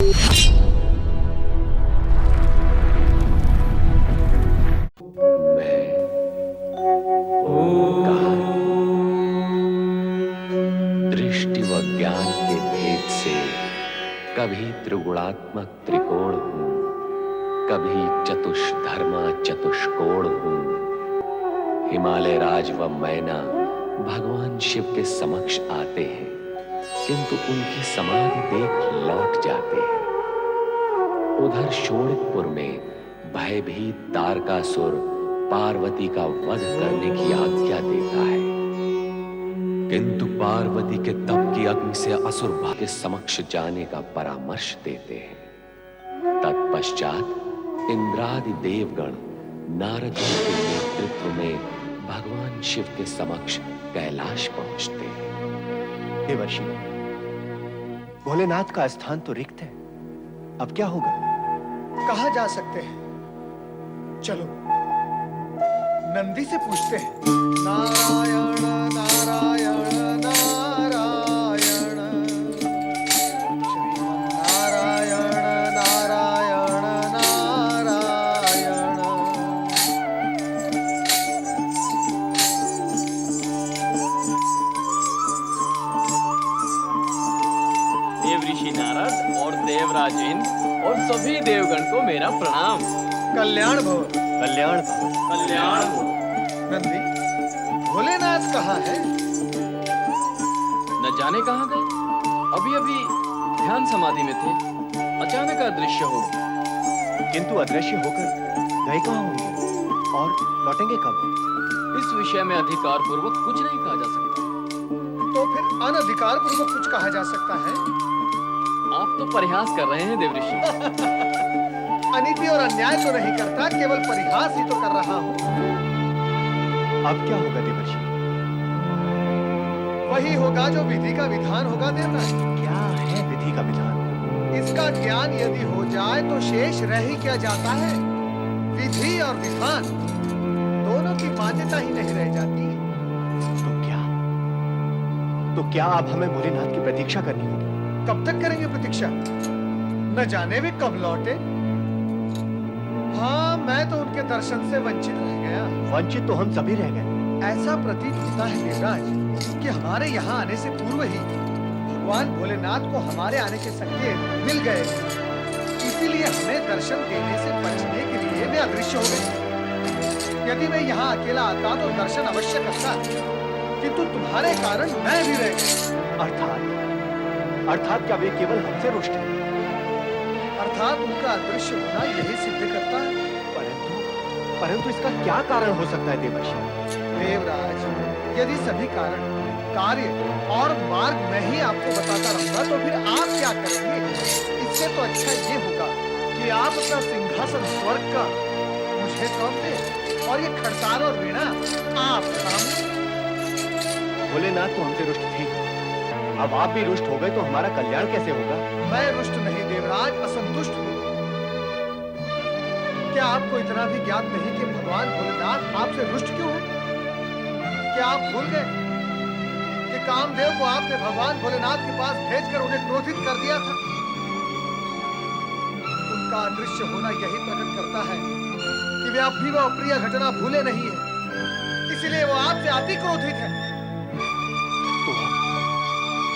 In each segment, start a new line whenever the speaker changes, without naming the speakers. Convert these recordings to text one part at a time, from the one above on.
दृष्टि व ज्ञान के भेद से कभी त्रिगुणात्मक त्रिकोण हूं, कभी चतुष्धर्मा चतुष्कोण हूं। हिमालय राज व मैना भगवान शिव के समक्ष आते हैं, किंतु उनकी समाधि देख लौट जाते हैं। उधर शोणितपुर में भयभीत तारकासुर पार्वती का वध करने की आज्ञा देता है, किंतु पार्वती के तप की अग्नि से असुर के समक्ष जाने का परामर्श देते हैं। तत्पश्चात इंद्रादि देवगण नारद जी के नेतृत्व में भगवान शिव के समक्ष कैलाश पहुंचते हैं।
देवर्षि, भोलेनाथ का स्थान तो रिक्त है, अब क्या होगा?
कहाँ जा सकते हैं? चलो नंदी से पूछते हैं। नारायण नारायण नारायण, श्रीमन नारायण नारायण नारायण।
देव ऋषि नारद और देवराज इंद्र और सभी देवगण को मेरा प्रणाम।
कल्याण भव।
कल्याण भव।
कल्याण हो।
नंदी, भोलेनाथ कहाँ है?
न जाने कहाँ गए, अभी अभी ध्यान समाधि में थे, अचानक अदृश्य हो गए।
किंतु अदृश्य होकर गए कहाँ होंगे और लौटेंगे कब?
इस विषय में अधिकार पूर्वक कुछ नहीं कहा जा सकता।
तो फिर अनधिकार पूर्वक कुछ कहा जा सकता है?
आप तो परिहास कर रहे हैं देवऋषि।
अनीति और अन्याय तो नहीं करता, केवल परिहास ही तो कर रहा हूँ।
अब क्या होगा देवर्षि?
वही होगा जो विधि का विधान होगा देवराज।
क्या है विधि का विधान?
इसका ज्ञान यदि हो जाए तो शेष रह ही क्या जाता है? विधि और विधान दोनों की मान्यता ही नहीं रह जाती।
तो क्या अब हमें भोलेनाथ की प्रतीक्षा करनी होगी?
कब तक करेंगे प्रतीक्षा? न जाने वे कब लौटे। हाँ, मैं तो उनके दर्शन से वंचित रह गया।
वंचित तो हम सभी रह गए।
ऐसा प्रतीत होता है देवराज कि हमारे यहाँ आने से पूर्व ही भगवान भोलेनाथ को हमारे आने के संकेत मिल गए, इसीलिए हमें दर्शन देने से बचने के लिए वे अदृश्य हो गए। यदि मैं यहाँ अकेला आता तो दर्शन अवश्य करता, किंतु तुम्हारे कारण मैं भी रह गया।
अर्थात क्या वे केवल हमसे रुष्ट हैं?
अर्थात उनका अदृश्य होना यही सिद्ध करता है।
परंतु इसका क्या कारण हो सकता है देवर्षि?
देवराज, यदि सभी कारण, कार्य और मार्ग मैं ही आपको बताता रहूंगा तो फिर आप क्या करेंगे? इससे तो अच्छा ये होगा कि आप अपना सिंहासन स्वर्ग का मुझे सौंप दें और ये खड़ताल और वीणा आप सामने।
भोलेनाथ तो हमसे रुष्ट थे, अब आप भी रुष्ट हो गए तो हमारा कल्याण कैसे होगा?
मैं रुष्ट नहीं देवराज, असंतुष्ट हूँ। क्या आपको इतना भी ज्ञात नहीं कि भगवान भोलेनाथ आपसे रुष्ट क्यों है? क्या आप भूल गए कि कामदेव को आपने भगवान भोलेनाथ के पास भेजकर उन्हें क्रोधित कर दिया था? उनका अदृश्य होना यही प्रकट करता है कि वे अब भी वो अप्रिय घटना भूले नहीं है, इसीलिए वो आपसे अति क्रोधित है।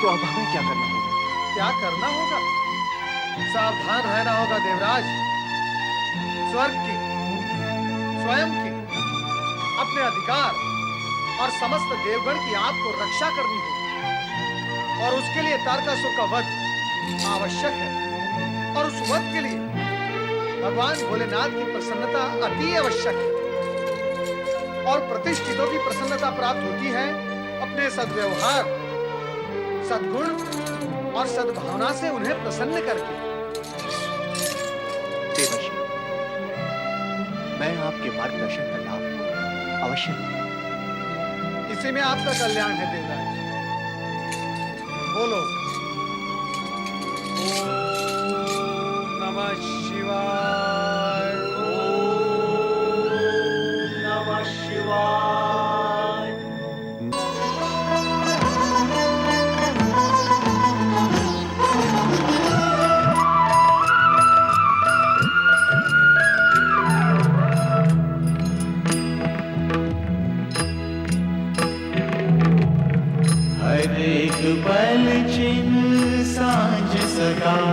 तो अब हमें क्या करना होगा?
क्या करना होगा? सावधान रहना होगा देवराज। स्वर्ग की, स्वयं की, अपने अधिकार और समस्त देवगण की आपको रक्षा करनी होगी, और उसके लिए तारकासुर का वध आवश्यक है, और उस वध के लिए भगवान भोलेनाथ की प्रसन्नता अति आवश्यक है। और प्रतिष्ठितों की प्रसन्नता प्राप्त होती है अपने सद्व्यवहार, सद्गुण और सद्भावना से उन्हें प्रसन्न करके।
देवर्षि, मैं आपके मार्गदर्शन का लाभ अवश्य लूंगा।
इसी में आपका कल्याण है देवराज। बोलो ओम नमः शिवाय। ओम नमः शिवाय।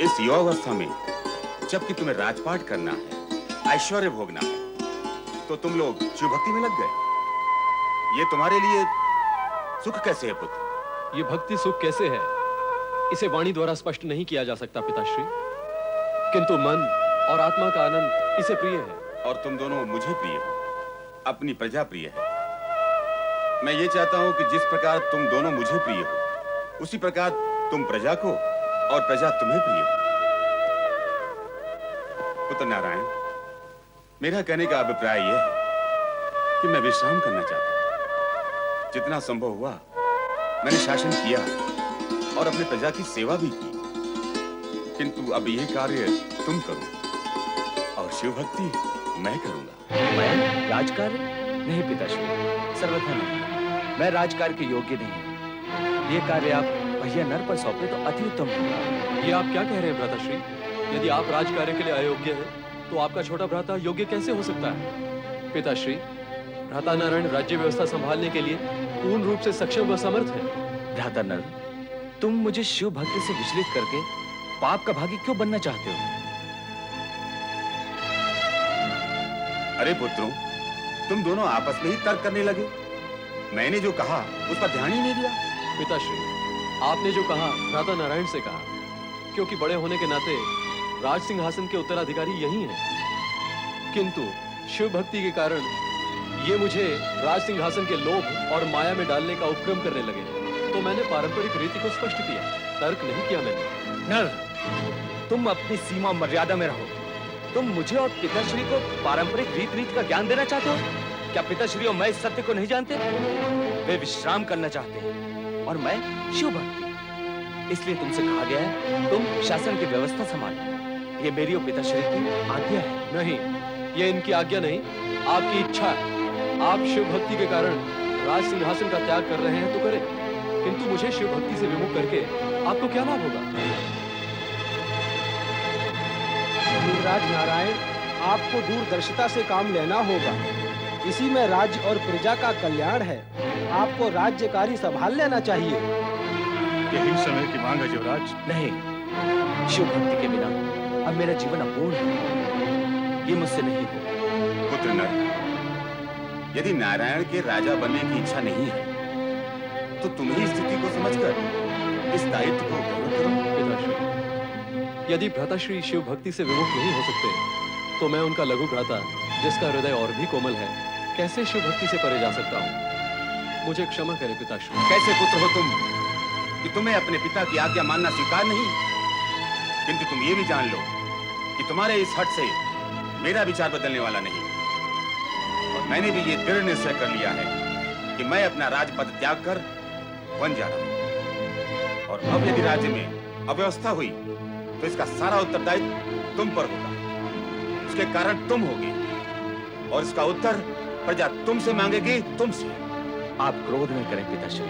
इस युवावस्था में जबकि तुम्हें राजपाट करना है, ऐश्वर्य भोगना है, तो तुम लोग शिव भक्ति में लग गए। ये तुम्हारे लिए सुख कैसे है पुत्र?
ये भक्ति सुख कैसे है, इसे वाणी द्वारा स्पष्ट नहीं किया जा सकता पिताश्री, किंतु मन और आत्मा का आनंद इसे प्रिय है।
और तुम दोनों मुझे प्रिय हो, अपनी प्रजा प्रिय है। मैं ये चाहता हूं कि जिस प्रकार तुम दोनों मुझे प्रिय हो, उसी प्रकार तुम प्रजा को और प्रजा तुम्हें प्रिय हो। पुत्र नारायण, मेरा कहने का अभिप्राय यह है कि मैं विश्राम करना चाहता हूं। जितना संभव हुआ मैंने शासन किया और अपने प्रजा की सेवा भी की, किंतु अब यह कार्य तुम करो और शिव भक्ति मैं करूंगा।
मैं राजकार्य? नहीं पिताश्री, सर्वथा नहीं। मैं राजकार्य के योग्य नहीं। ये कार्य आप भैया नर पर सौंपे तो अति उत्तम होगा।
ये आप क्या कह रहे हैं भ्राताश्री? यदि आप राजकार्य के लिए अयोग्य हैं, तो आपका छोटा भ्राता योग्य कैसे हो सकता है? पिताश्री, भ्राता नारायण राज्य व्यवस्था संभालने के लिए पूर्ण रूप से सक्षम व समर्थ है।
भ्राता नर, तुम मुझे शिव भक्ति से विचलित करके पाप का भागी क्यों बनना चाहते हो?
अरे पुत्रों, तुम दोनों आपस में ही तर्क करने लगे। मैंने जो कहा उस पर ध्यान ही नहीं दिया।
पिताश्री, आपने जो कहा भ्राता नारायण से कहा, क्योंकि बड़े होने के नाते राज सिंहासन के उत्तराधिकारी यही हैं। किंतु शिव भक्ति के कारण ये मुझे राज सिंहासन के लोभ और माया में डालने का उपक्रम करने लगे, तो मैंने पारंपरिक रीति को स्पष्ट किया, तर्क नहीं किया मैंने।
नर, तुम अपनी सीमा मर्यादा में रहो। तुम मुझे और पिताश्री को पारंपरिक रीत का ज्ञान देना चाहते हो? क्या पिताश्री और मैं इस सत्य को नहीं जानते? वे विश्राम करना चाहते हैं और मैं शिव भक्ति। इसलिए तुमसे कहा गया है तुम शासन की व्यवस्था संभालो। ये मेरी और पिताश्री की आज्ञा है।
नहीं, ये इनकी आज्ञा नहीं, आपकी इच्छा है। आप शिव भक्ति के कारण राज सिंहासन का त्याग कर रहे हैं तो करें, किंतु मुझे शिव भक्ति से विमुख करके आपको क्या लाभ होगा?
युवराज नारायण, आपको दूरदर्शिता से काम लेना होगा। इसी में राज्य और प्रजा का कल्याण है। आपको राज्यकारी संभाल लेना चाहिए।
यही समय की मांग है युवराज।
नहीं, शिव भक्ति के बिना अब मेरा जीवन अपूर्ण है। ये मुझसे नहीं हो।
पुत्र नर, यदि नारायण के राजा बनने की इच्छा नहीं है, तो तुम ही स्थिति को समझकर इस दायित्व को पूर्ण करो।
पिताश्री, यदि भ्राताश्री शिव भक्ति से विमुख नहीं हो सकते, तो मैं उनका लघु भ्राता, जिसका हृदय और भी कोमल है, कैसे शिव भक्ति से परे जा सकता हूँ? मुझे क्षमा करें पिताश्री।
कैसे पुत्र हो तुम कि तुम्हें अपने पिता की आज्ञा मानना स्वीकार नहीं? किंतु तुम ये भी जान लो कि तुम्हारे इस हट से मेरा विचार बदलने वाला नहीं, और मैंने भी ये दृढ़ निश्चय कर लिया है कि मैं अपना राजपद त्याग कर वन जा रहा हूं। और अब यदि राज्य में अव्यवस्था हुई तो इसका सारा उत्तरदायित्व तुम पर होगा। उसके कारण तुम होगे और इसका उत्तर प्रजा तुमसे मांगेगी, तुमसे।
आप क्रोध न करें पिताश्री।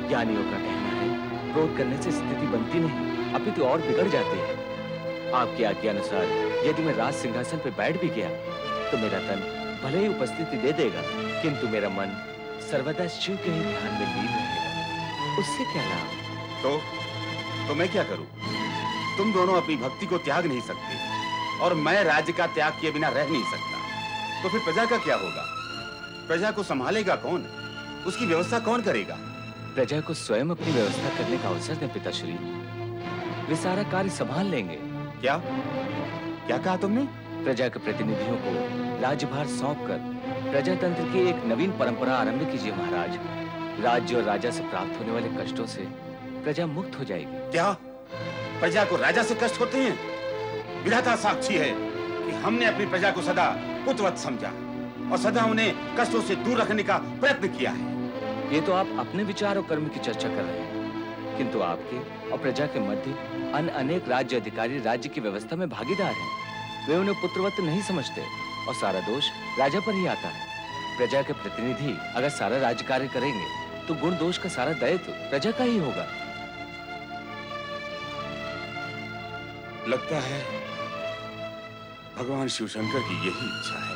ज्ञानियों का कहना है क्रोध करने से स्थिति बनती नहीं, अपितु और बिगड़ जाती है। आपकी आज्ञा अनुसार यदि मैं राज सिंहासन पर बैठ भी गया तो मेरा तन भले ही उपस्थिति दे देगा, किंतु मेरा मन सर्वदा शिव के ही ध्यान में लीन रहेगा। उससे क्या लाभ?
तो मैं क्या करूं? तुम दोनों अपनी भक्ति को त्याग नहीं सकते और मैं राज्य का त्याग किए बिना रह नहीं सकता। तो फिर प्रजा का क्या होगा? प्रजा को संभालेगा कौन? उसकी व्यवस्था कौन करेगा?
प्रजा को स्वयं अपनी व्यवस्था करने का अवसर दें पिताश्री। वे सारा कार्य संभाल लेंगे।
क्या क्या कहा तुमने?
प्रजा के प्रतिनिधियों को राज्यभार सौंपकर प्रजातंत्र की एक नवीन परंपरा आरंभ कीजिए महाराज। राज्य और राजा से प्राप्त होने वाले कष्टों से प्रजा मुक्त हो जाएगी।
क्या प्रजा को राजा से कष्ट होते हैं? विधाता साक्षी है कि हमने अपनी प्रजा को सदा पुत्रवत समझा और सदा उन्हें कष्टों से दूर रखने का प्रयत्न किया है।
ये तो आप अपने विचार और कर्म की चर्चा कर रहे हैं, किंतु आपके और प्रजा के मध्य अन्य अनेक राज्य अधिकारी राज्य की व्यवस्था में भागीदार हैं। वे उन्हें पुत्रवत नहीं समझते और सारा दोष राजा पर ही आता है। प्रजा के प्रतिनिधि अगर सारा राज्य कार्य करेंगे तो गुण दोष का सारा दायित्व प्रजा का ही होगा।
लगता है भगवान शिव शंकर की यही इच्छा है।